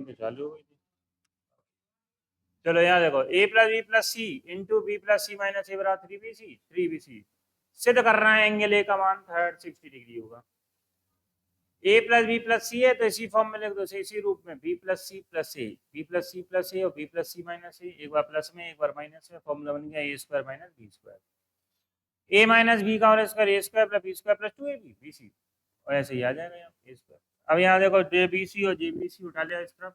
तो चालू हो गई थी। चलो यहाँ देखो a plus B plus C into B plus C minus A बराबर 3bc सिद्ध कर रहे हैं एंगल ए का मान 60 डिग्री होगा। a प्लस बी प्लस सी है तो इसी फॉर्म में लिख दो, इसी रूप में b प्लस सी प्लस ए, b प्लस सी प्लस ए और b प्लस सी माइनस ए, एक बार प्लस में एक बार माइनस में, फॉर्मूला बन गया A square minus B square, A minus B का और square A square plus B square plus 2ab bc, और ऐसे ही आ जाएगा यहाँ ए स्क्वायर। अब यहाँ देखो जे बी सी और जे बी सी उठा लिया इस तरफ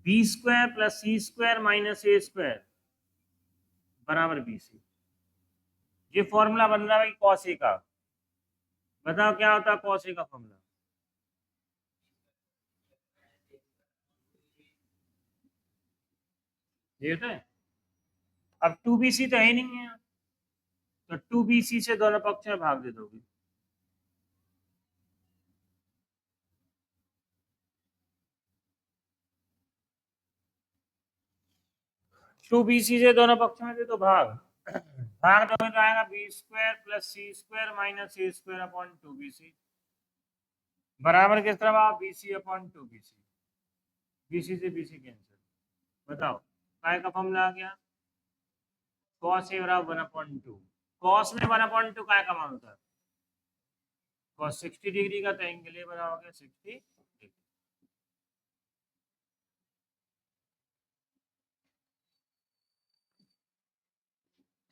B square plus C square minus A square बराबर बी सी। ये फॉर्मूला बन रहा है कॉस ए का। बताओ क्या होता है कॉस ए का फॉर्मूला? ये होता है। अब 2bc तो है नहीं है, तो 2bc से दोनों पक्ष में भाग दे दोगे। टू बी सी से दोनों पक्ष में दे तो भाग भाग दोगे तो आएगा B square plus C square minus A square upon 2bc बराबर किस तरह आप B C upon 2bc, BC से बीसी कैंसिल। बताओ काय का फॉर्मूला आ गया कॉस ए बराबर 1/2। कॉस में 1/2 काय का मान होता है कॉस 60 डिग्री का, तो एंगल ए बराबर हो गया 60 डिग्री।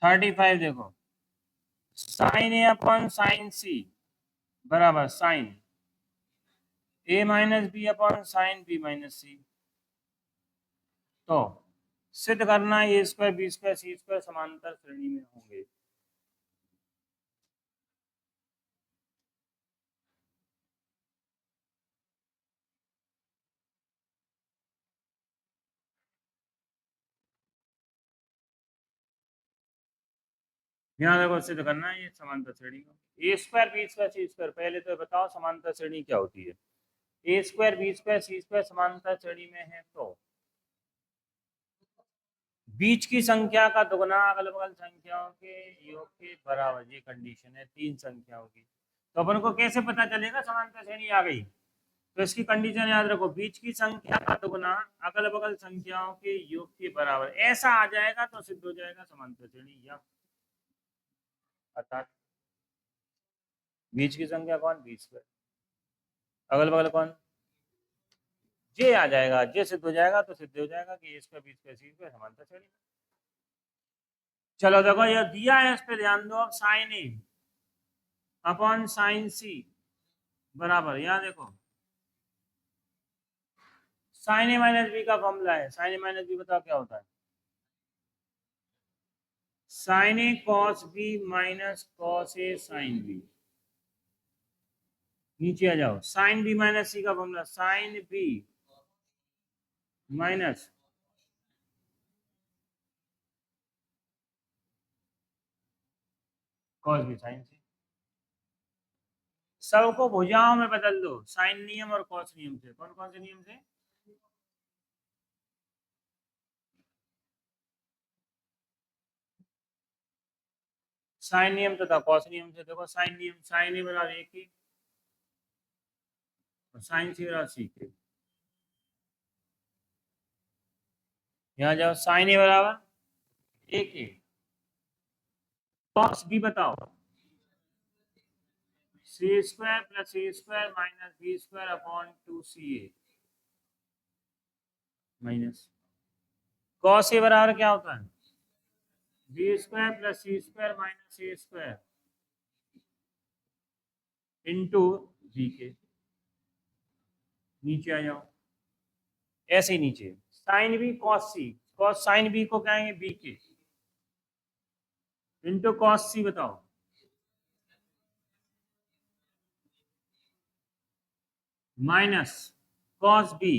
थर्टी फाइव देखो sine A upon sine C बराबर sine A minus B upon sine B minus C. तो सिद्ध करना A square B square C square समांतर श्रेणी में होंगे। यहाँ देखो सिद्ध करना है ये समांतर श्रेणी को। ए square B square C square, पहले तो बताओ समांतर श्रेणी क्या होती है? ए square B square C square समांतर श्रेणी में है तो बीच की संख्या का दुगुना अगल बगल संख्याओं के योग के बराबर, ये कंडीशन है तीन संख्याओं की। तो अपन को कैसे पता चलेगा समांतर श्रेणी आ गई? तो इसकी कंडीशन याद रखो, बीच की संख्या का दुगुना अगल बगल संख्याओं के योग के बराबर, ऐसा आ जाएगा तो सिद्ध हो जाएगा समांतर श्रेणी। या अर्थात बीच की संख्या कौन? बीच स्क्वायर, अगल बगल कौन? जे आ जाएगा, जे सिद्ध हो जाएगा तो सिद्ध हो जाएगा कि ए square B square C square समांतर श्रेणी। चलो देखो ये दिया है, इस पे ध्यान दो। अब sine A upon sine C बराबर, यहाँ देखो साइन ए माइनस बी का फॉर्मूला है। साइन ए माइनस बी बताओ क्या होता है? Sine A cos B minus cos A sine B. नीचे आ जाओ, साइन बी माइनस सी का formula sine B minus cos B sine C. सबको भुजाओं में बदल दो साइन नियम और कॉस नियम से। कौन कौन से नियम से? साइन नियम तथा कॉस नियम से। देखो साइन नियम, साइन ए बराबर ए की और साइन सी बराबर सी के। यहाँ जाओ साइन ए बराबर ए की, कॉस बी बताओ C square plus A square minus B square upon 2ca minus cos A बराबर क्या होता है? B square plus C square minus A square into B के। नीचे आ जाओ, ऐसे ही नीचे sine B cos C, cos sine B को कहेंगे बी के इंटू कॉस सी बताओ minus cos B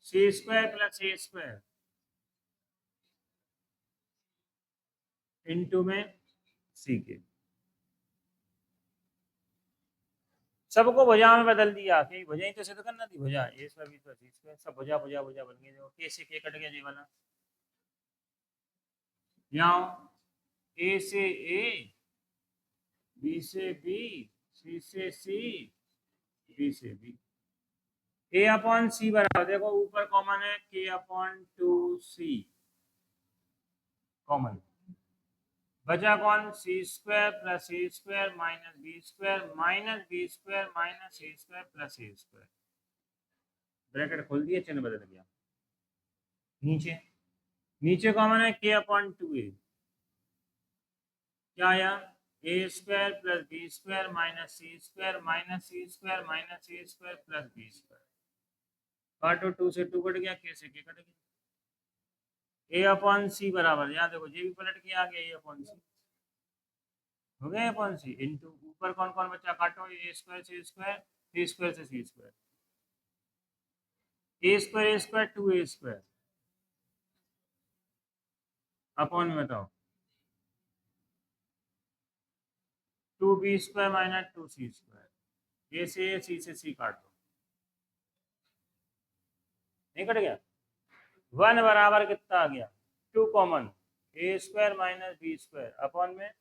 C square plus A square into में सी के। सबको भुजा में बदल दिया कि भुजा ही तो सिद्ध करना थी, भुजा ए square B square C square, सब भुजा भुजा भुजा बन गई। देखो के से के कट गया जी वाला, यहाँ ए से ए, बी से बी, सी से सी, बी से बी। ए अपॉन सी बराबर, देखो ऊपर कॉमन है के अपॉन 2c कॉमन, बचा कौन, C square plus A square minus B square minus B square minus A square plus A square. Bracket खोल दिया, चिन्ह बदल गया। नीचे नीचे कॉमन है के अपॉन 2a, क्या आया, A square plus B square minus C square minus C square minus A square plus B square. काटो, 2 से 2 कट गया, के से के कट गया। ए अपॉन सी बराबर, यहाँ देखो ये भी पलट के आ गया, ए अपॉन सी हो गया, अपॉन सी इंटू ऊपर कौन कौन बचा, काटो, ए स्क्वायर से स्क्वायर, सी स्क्वायर से सी square, A square 2 A square upon में बताओ 2b square minus 2c square. ए से सी से सी काट दो, नहीं कट गया। 1 बराबर कितना आ गया, 2 common, A square minus B square upon में,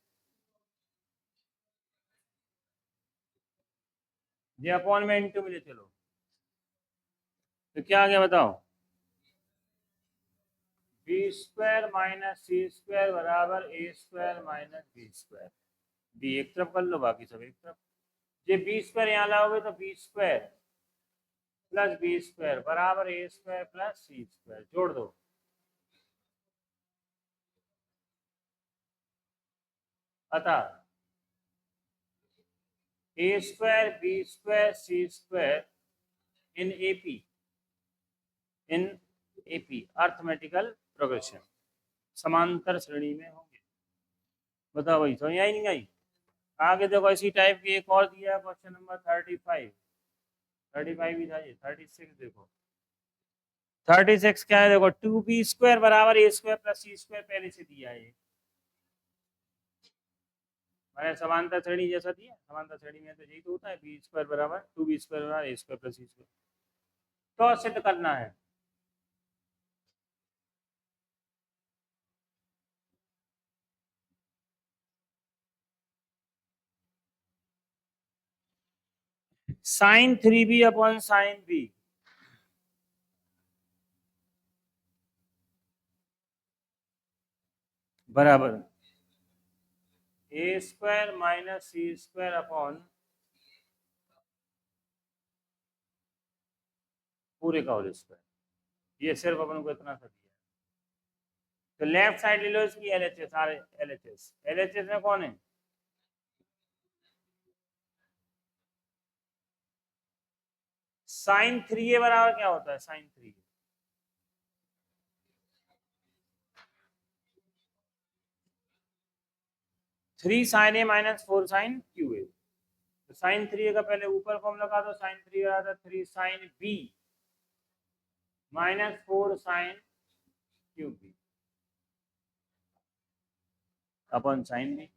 ये अपॉन में इंटू में ले चलो, तो क्या आ गया बताओ, B square minus C square बराबर A square minus B square. B एक तरफ कर लो, बाकी सब एक तरफ। ये बी स्क्वायर यहाँ लाओगे तो B square plus B square बराबर A square plus C square, जोड़ दो, अतः A square B square C square in AP arithmetical progression, समांतर श्रेणी में होंगे। बताओ भाई, समझ आई नहीं आई। आगे देखो इसी टाइप की एक और दिया है, क्वेश्चन नंबर 35 ही था ये, 36 देखो। 36 क्या है, देखो 2b स्क्वायर बराबर A square plus C square पहले से दिया है, मैंने समांतर श्रेणी जैसा दिया, समांतर श्रेणी में तो यही तो होता है, बी स्क्वायर बराबर 2b स्क्वायर बराबर A square plus C square. तो सिद्ध करना है, sign 3b upon sine B बराबर A square minus C square upon पूरे का होल स्क्वायर। ये सिर्फ अपन को इतना सा दिया है, तो लेफ्ट साइड ले लो इसकी एलएचएस, सारे एलएचएस में कौन है, साइन 3a बराबर क्या होता है, sine 3a 3 sine A minus 4 sine cube A. तो साइन 3a का पहले ऊपर फॉर्म लगा दो, साइन 3 आ था 3 sine B minus 4 sine cube B upon sine B,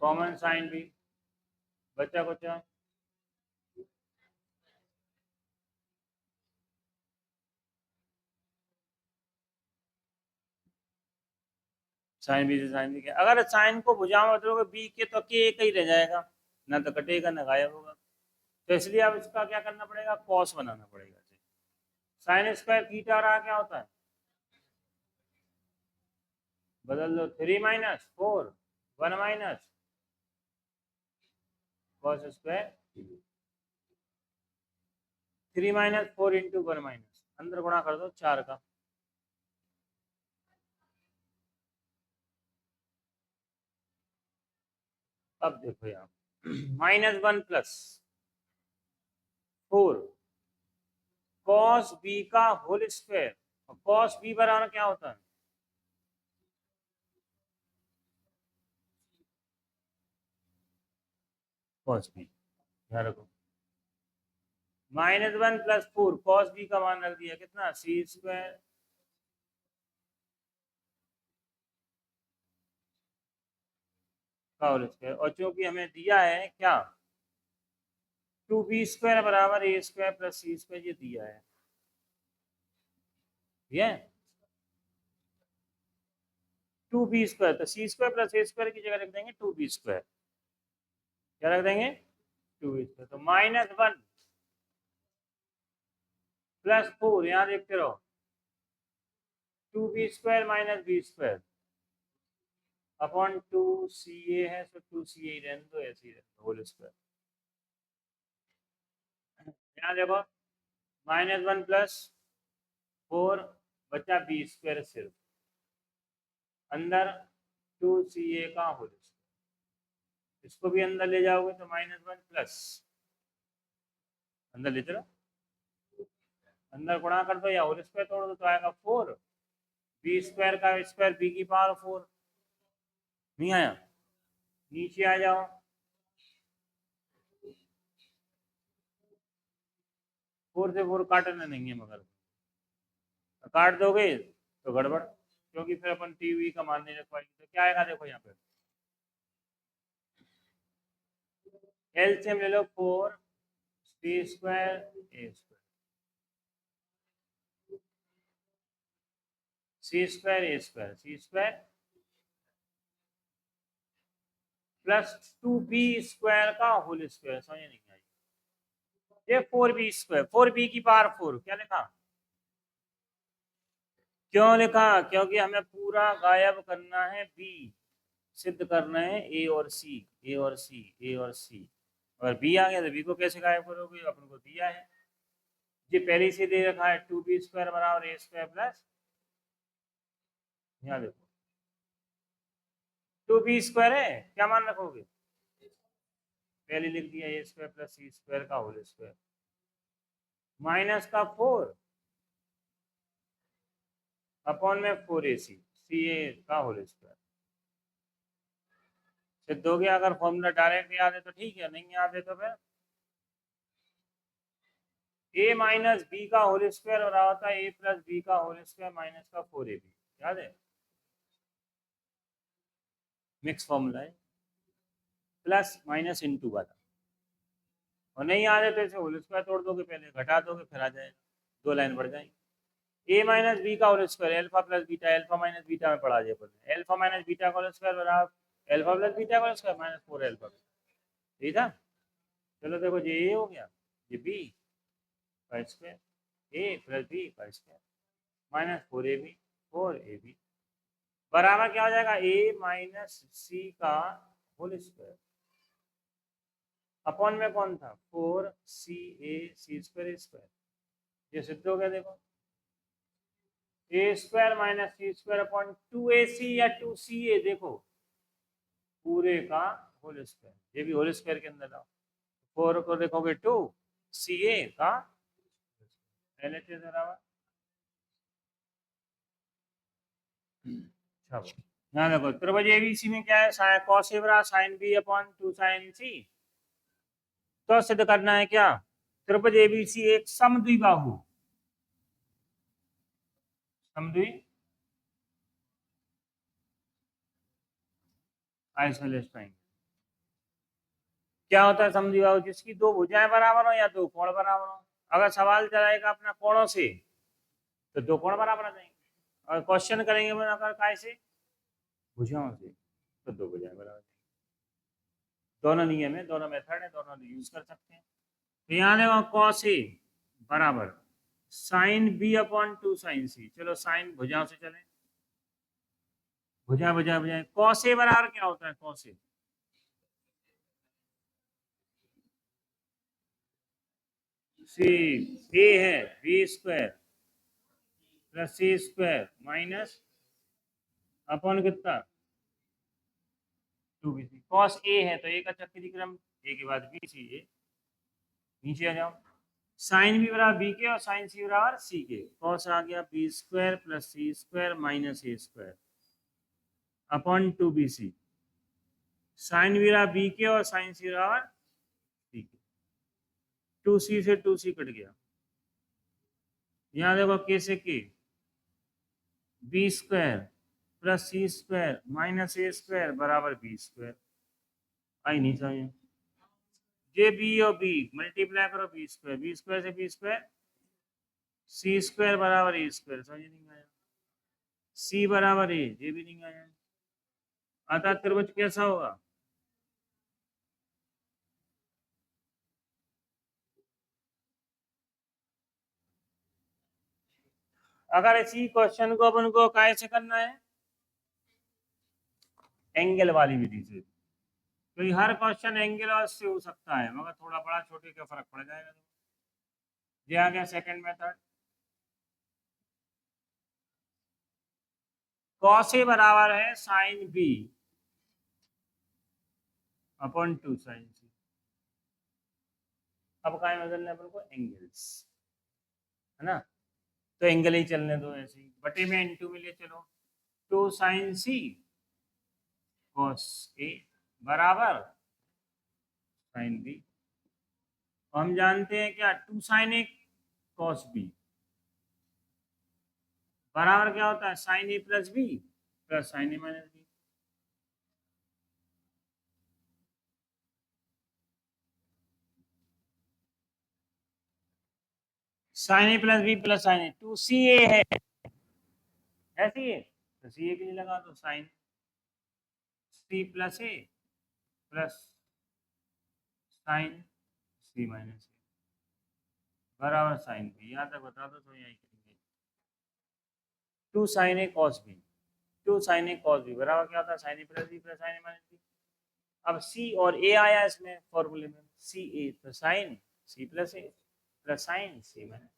common sine B, बच्चा बच्चा साइन बी से साइन बी, अगर साइन को भुजाओ बदलोगे बी के तो के एक ही रह जाएगा, ना तो कटेगा ना गायब होगा। तो इसलिए अब इसका क्या करना पड़ेगा, कॉस बनाना पड़ेगा। साइन स्क्वायर थीटा रहा क्या होता है, बदल दो, 3 minus 4 1 minus cos square 3 minus 4 into 1 minus, अंदर गुणा कर दो 4 का, अब देखो यहाँ -1 प्लस 4 कॉस बी का होल स्क्वायर, कॉस बी बराबर क्या होता है, कॉस बी, ध्यान रखो, -1 प्लस 4 कॉस बी का मान रख दिया कितना, सी स्क्वायर का होल स्क्वायर, और चूंकि हमें दिया है क्या, 2b स्क्वायर बराबर A square plus C square, ये दिया है, ठीक है। 2b², तो c² प्लस a² की जगह रख देंगे 2b²। क्या रख देंगे? 2b²। तो -1 प्लस 4, यहाँ देखते रहो, 2b² minus b² upon 2ca है, तो 2ca ही रहने दो, ऐसे ही रहने दो, होल स्क्वायर। यहाँ देखो -1 प्लस 4 बचा b² सिर्फ, अंदर 2ca का होल स्क्वायर, इसको भी अंदर ले जाओगे तो -1 प्लस, अंदर ले चलो, अंदर गुणा कर दो या होल स्क्वायर तोड़ दो तो आएगा 4, b² का स्क्वायर b की पावर 4। नहीं आया? नीचे आ जाओ, फोर से 4 काटना नहीं है, मगर काट दोगे तो गड़बड़, क्योंकि फिर अपन टीवी का मान नहीं रख पाएंगे। तो क्या आएगा देखो यहाँ पे, एलसीएम ले लो 4 c² a² c² plus 2b² का होल स्क्वायर। समझ नहीं आई? ये 4b², 4b की पावर 4, क्या लिखा? क्यों लिखा? क्योंकि हमें पूरा गायब करना है b, सिद्ध करना है a और c, a और c, a और c। अगर b आ गया तो b को कैसे गायब करोगे? अपन को दिया है, ये पहले से दे रखा है 2b² बराबर a² प्लस, यहाँ देखो 2b² है, क्या मान रखोगे? पहले लिख दिया a² प्लस c² का होल स्क्वायर, माइनस का 4 अपॉन में 4ac ca का होल स्क्वायर। सिद्ध हो गया। अगर फॉर्मूला डायरेक्ट याद है तो ठीक है, नहीं याद है तो फिर a माइनस बी का होल स्क्वायर और आता है a प्लस बी का होल स्क्वायर माइनस का 4ab। याद है? मिक्स फॉर्मूला है, प्लस माइनस इनटू वाला। और नहीं याद है तो इसे होल स्क्वायर तोड़ दोगे, पहले घटा दोगे, फिर आ जाएगा, 2 लाइन बढ़ जाएंगे। a माइनस बी का whole square, alpha plus beta, alpha minus beta में पढ़ा जाए, अल्फा माइनस बीटा का होल स्क्वायर बराबर अल्फा प्लस बीटा का होल स्क्वायर माइनस 4 अल्फा। ठीक है, चलो देखो, ये a हो गया, ये b का स्क्वायर, a प्लस b का स्क्वायर माइनस 4ab, 4ab बराबर क्या हो जाएगा? a माइनस c का होल स्क्वायर अपॉन में कौन था? 4ca ये सिद्ध हो गया। देखो a² minus c² upon 2ac या 2ca, देखो पूरे का होल स्क्वायर, ये भी होल स्क्वायर के अंदर लाओ, 4 को देखोगे 2ca का LHS बराबर। यहाँ देखो त्रिभुज एबीसी में क्या है? साइन कॉस ए बराबर साइन बी अपॉन 2 साइन सी। तो सिद्ध करना है क्या? त्रिभुज एबीसी एक समद्विबाहु, समद्वि आइसोसेलेस ट्रायंगल। क्या होता है समद्विबाहु? जिसकी दो भुजाएं बराबर हो या दो कोण बराबर हो। अगर सवाल चलाएगा अपना कोणों से तो दो कोण बराबर आ जाएंगे, और क्वेश्चन करेंगे अगर काय से, भुजाओं से, तो दो भुजाएं बराबर। दोनों नियम है, दोनों मेथड है, दोनों यूज कर सकते हैं। तो यहाँ देखो कॉस ए बराबर साइन बी अपॉन 2 साइन सी। चलो साइन भुजाओं से चले, भुजा भुजा भुजा। कॉस ए बराबर क्या होता है? कॉस ए सी, ए है b² plus c² minus upon कितना? 2bc। कॉस ए है तो ए का चक्री क्रम, ए के बाद बी सी, ए नीचे आ जाओ। साइन बी बराबर बी के और साइन सी बराबर सी के, कॉस आ गया b² plus c² minus a² upon 2bc। Sine B बराबर बी के और साइन सी बराबर सी के, 2c से 2c कट गया। यहाँ देखो कैसे के b² plus c² minus a² बराबर b²। आई नहीं समझ? जे बी और बी मल्टीप्लाई करो b² से b² c² बराबर a²। समझ नहीं आया? c बराबर a, ये भी नहीं आया। अतः त्रिभुज कैसा होगा? अगर इसी क्वेश्चन को अपन को कैसे करना है, एंगल वाली विधि से, तो हर क्वेश्चन एंगल और से हो सकता है, मगर थोड़ा बड़ा छोटे का फर्क पड़ जाएगा। ये आ गया सेकंड मेथड। कॉस ए बराबर है साइन बी अपॉन 2 साइन सी। अब क्या बदलना है अपन को? एंगल्स, है ना? तो एंगल ही चलने दो ऐसे ही, बटे में इनटू में ले चलो। 2 साइन सी कॉस ए बराबर साइन बी। हम जानते हैं क्या, 2 साइन ए कॉस बी बराबर क्या होता है? Sine A plus B plus sign A minus B. Sign A plus B plus sign A, 2 C ए है ऐसी है, तो सी ए के लिए लगा दो sign C plus A plus sine C minus A बराबर साइन बी। यहाँ तक बता दो तो यही करेंगे। 2 sign A cos B, 2 sign A cos B बराबर क्या होता है? Sine A plus B plus sign A minus B. अब सी और ए आया इसमें फॉर्मूले में, सी ए तो साइन सी प्लस ए plus sine C minus,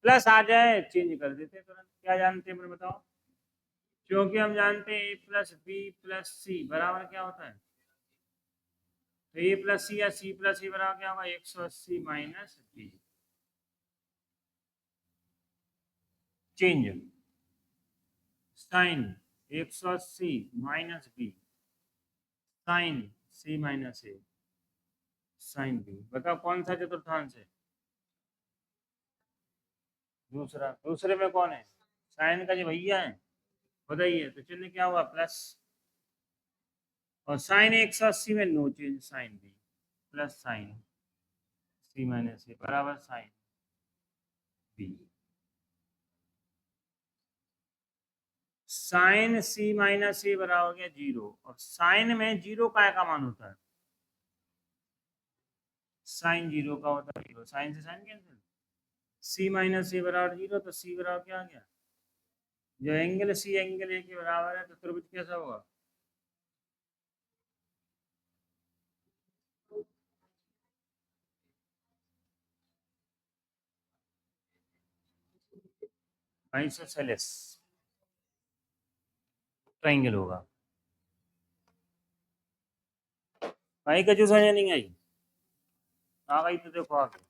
plus आ जाए चेंज कर देते तुरंत। क्या जानते हैं बताओ? क्योंकि हम जानते हैं ए प्लस बी प्लस सी बराबर क्या होता है? तो ए प्लस सी या सी प्लस सी बराबर क्या होगा? 180 minus B. Change sine 180 minus B sine C minus A sine B. बताओ कौन सा चतुर्थांश है? दूसरा। दूसरे में कौन है? साइन का जो भैया है, बताइए। तो चिन्ह क्या हुआ? प्लस। और साइन 180 में no change, sine B plus sine C minus A बराबर sine B. Sine C minus A बराबर हो गया 0, और साइन में 0 का मान होता है? साइन 0 का होता है 0, साइन से sign cancel. C minus A बराबर 0, तो सी बराबर क्या आ गया? जो एंगल सी एंगल ए के बराबर है, तो त्रिभुज कैसा होगा? आइसोसेलेस ट्रायंगल होगा। भाई का जो समझ नहीं आई, आ गई तो देखो आगे।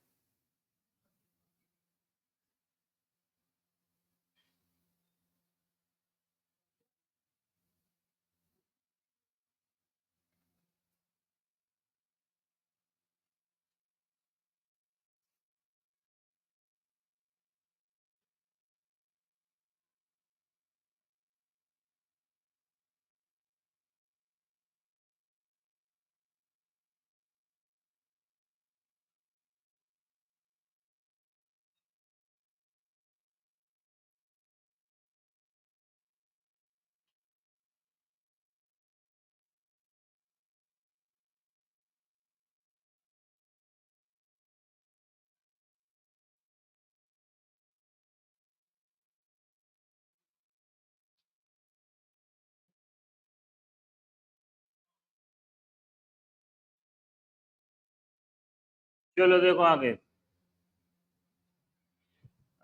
चलो देखो आगे।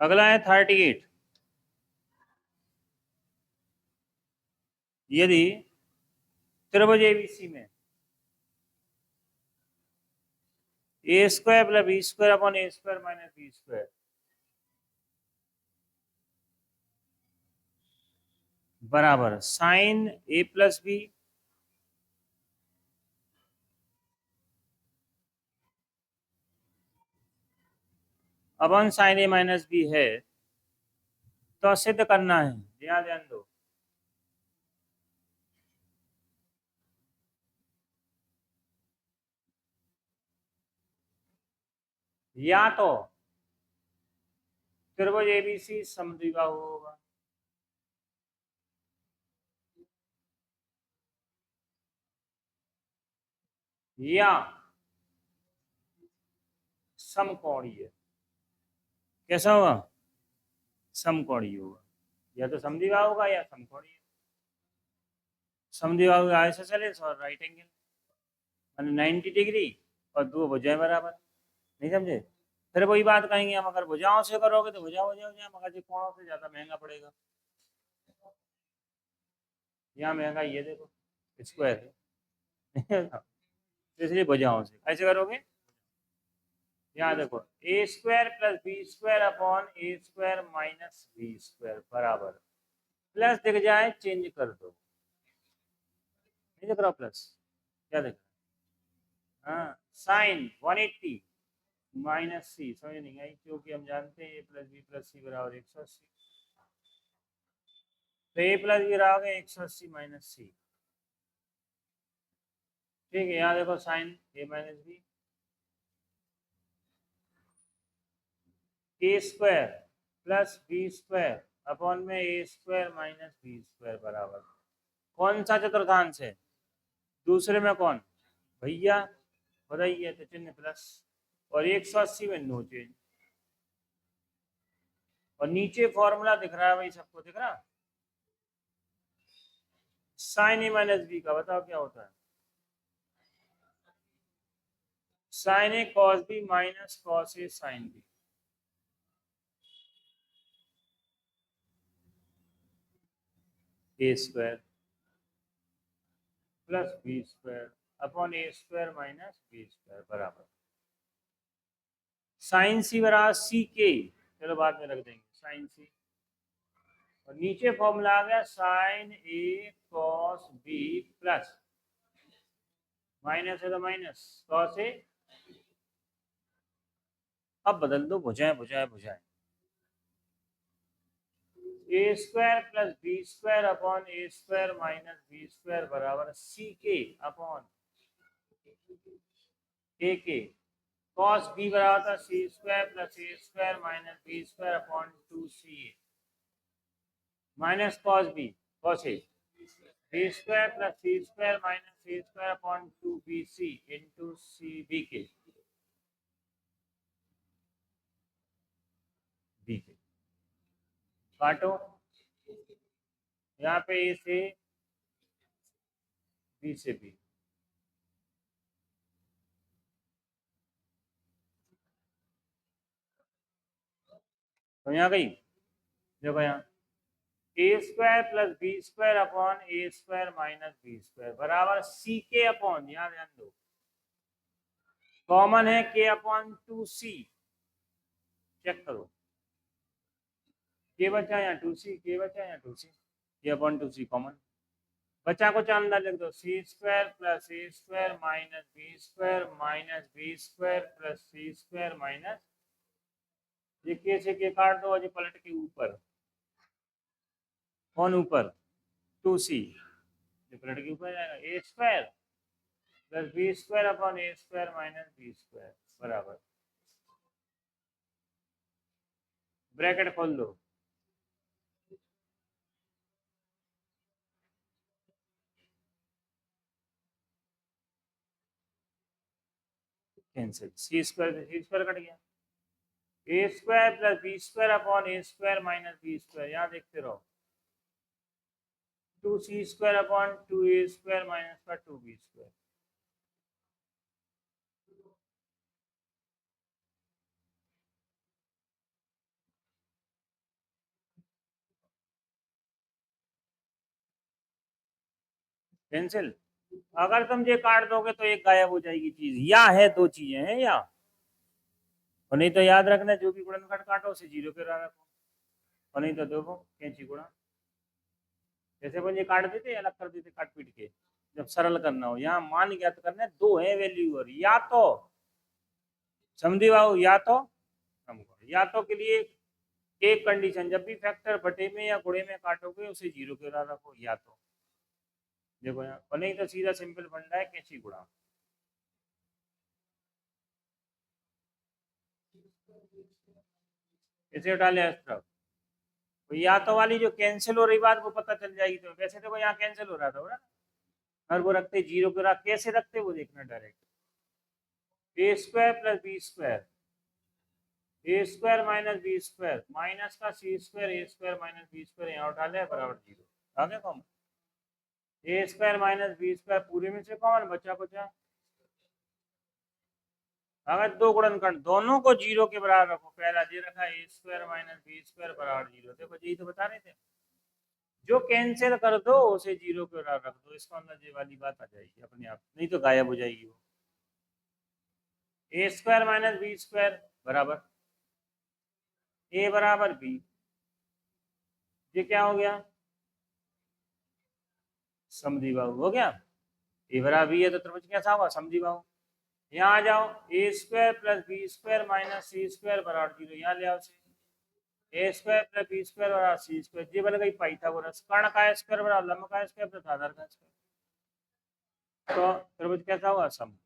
अगला है 38। यदि त्रिभुज एबीसी में A square plus B square upon A square minus B square बराबर sine A plus B upon sine A minus B है, तो सिद्ध करना है। ध्यान दो। या तो त्रिभुज एबीसी समद्विबाहु होगा, या समकोणीय। कैसा होगा? समकोणीय होगा, या तो समद्विबाहु होगा या समकोणीय। समद्विबाहु आइसोसेलेस और राइट एंगल, माने 90 डिग्री और दो भुजाएं बराबर। नहीं समझे? फिर वही बात कहेंगे हम, अगर भुजाओं से करोगे तो भुजा हो जाए, मगर जो कोणों से ज्यादा महंगा पड़ेगा। यहाँ महंगा ये देखो स्क्वायर है इसलिए भुजाओं से कैसे करोगे? यहाँ देखो A square plus B square upon A square minus B square बराबर, प्लस दिख जाए चेंज कर दो, नहीं दिख रहा प्लस, क्या दिख रहा? हाँ, साइन 180 माइनस सी, समझ नहीं आई, क्योंकि हम जानते हैं ए प्लस बी प्लस सी बराबर 180, तो ए प्लस बी बराबर 180 माइनस सी। ठीक है, यहाँ देखो sine A minus B, A square plus B square upon में A square minus B square बराबर, कौन सा चतुर्थांश है? दूसरे में कौन भैया, बताइए, तो चिन्ह प्लस, और 180 में नो चेंज, और नीचे फॉर्मूला दिख रहा है भाई, सबको दिख रहा? साइन ए माइनस बी का बताओ क्या होता है? Sine A cos B minus cos A sine B, A square plus B square upon A square minus B square बराबर साइन सी बराबर सी के, चलो बाद में रख देंगे साइन सी, और नीचे फॉर्मूला आ गया sign A cos B plus minus है तो माइनस कॉस ए, अब बदल दो भुजाएं भुजाएं भुजाएं, A square plus B square upon A square minus B square बराबर सी के अपॉन ए के, कॉस बी बराबर था C square plus A square minus B square upon 2 C A minus cos B cos A, B square plus C square minus C square upon 2bc into C B के, B के काटो, यहाँ पे ए से B से B, तो यहाँ गई, देखो यहाँ A square plus B square upon A square minus B square बराबर सी के अपॉन, यहाँ ध्यान दो कॉमन है के अपॉन 2c, चेक करो के बचा यहाँ 2c, के बचा यहाँ 2c, के अपॉन 2c कॉमन बचा, को अंदर लिख दो C square plus A square minus B square plus C square minus, ये के से के काट दो और ये पलट के ऊपर, कौन ऊपर? 2c, ये पलट के ऊपर जाएगा A square plus B square upon A square minus B square बराबर, ब्रैकेट खोल दो, कैंसिल, सी स्क्वायर कट गया, A square plus B square upon A square minus B square, यहाँ देखते रहो 2c square upon 2a square minus का 2b square, cancel. अगर तुम ये काट दोगे तो एक गायब हो जाएगी चीज, या है दो चीजें हैं या, और नहीं तो याद रखना जो भी गुणनखंड काटो उसे जीरो पे रखो, और नहीं तो देखो कैंची गुणा, जैसे अपन ये काट देते अलग कर देते काट पीट के, जब सरल करना हो, यहाँ मान ज्ञात करना है, दो है वैल्यू, और या तो समद्विबाहु या तो समकोण, या तो के लिए एक कंडीशन, जब भी फैक्टर बटे में या गुणे में काटोगे उसे जीरो पे रखो, या तो देखो यहाँ, और नहीं तो सीधा सिंपल फंडा है कैंची गुणा, इसे उठा लिया इस तरफ, तो या तो वाली जो कैंसिल हो रही बात वो पता चल जाएगी, तो वैसे देखो यहाँ कैंसिल हो रहा था ना, और वो रखते जीरो पे रख, कैसे रखते वो देखना direct. A square plus B square, A square minus B square minus का C square, A square minus B square यहाँ उठा ले बराबर जीरो। आ गया common, A square minus B square पूरे में से कॉमन बचा कुछ। अगर दो गुणनखंड दोनों को जीरो के बराबर रखो, पहला ये रखा ए स्क्वायर माइनस बी स्क्वायर बराबर जीरो, देखो यही तो बता रहे थे, जो कैंसिल कर दो उसे जीरो के बराबर रख दो, इसका अंदर ये वाली बात आ जाएगी अपने आप, नहीं तो गायब हो जाएगी वो। ए स्क्वायर माइनस बी स्क्वायर बराबर ए बराबर बी, ये क्या हो गया समद्विबाहु हो गया। ए बराबर बी है तो त्रिभुज कैसा होगा समद्विबाहु। यहाँ आ जाओ, A square plus B square minus C square बराबर जीरो, यहाँ ले आओ A square plus B square बराबर सी स्क्वायर, ये बन गई पाइथागोरस, कर्ण का स्क्वायर बराबर लंब का स्क्वायर प्लस आधार का स्क्वायर, तो त्रिभुज कैसा हुआ सम।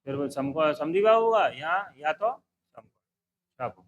त्रिभुज समद्विबाहु हुआ यहाँ, या तो समकोण।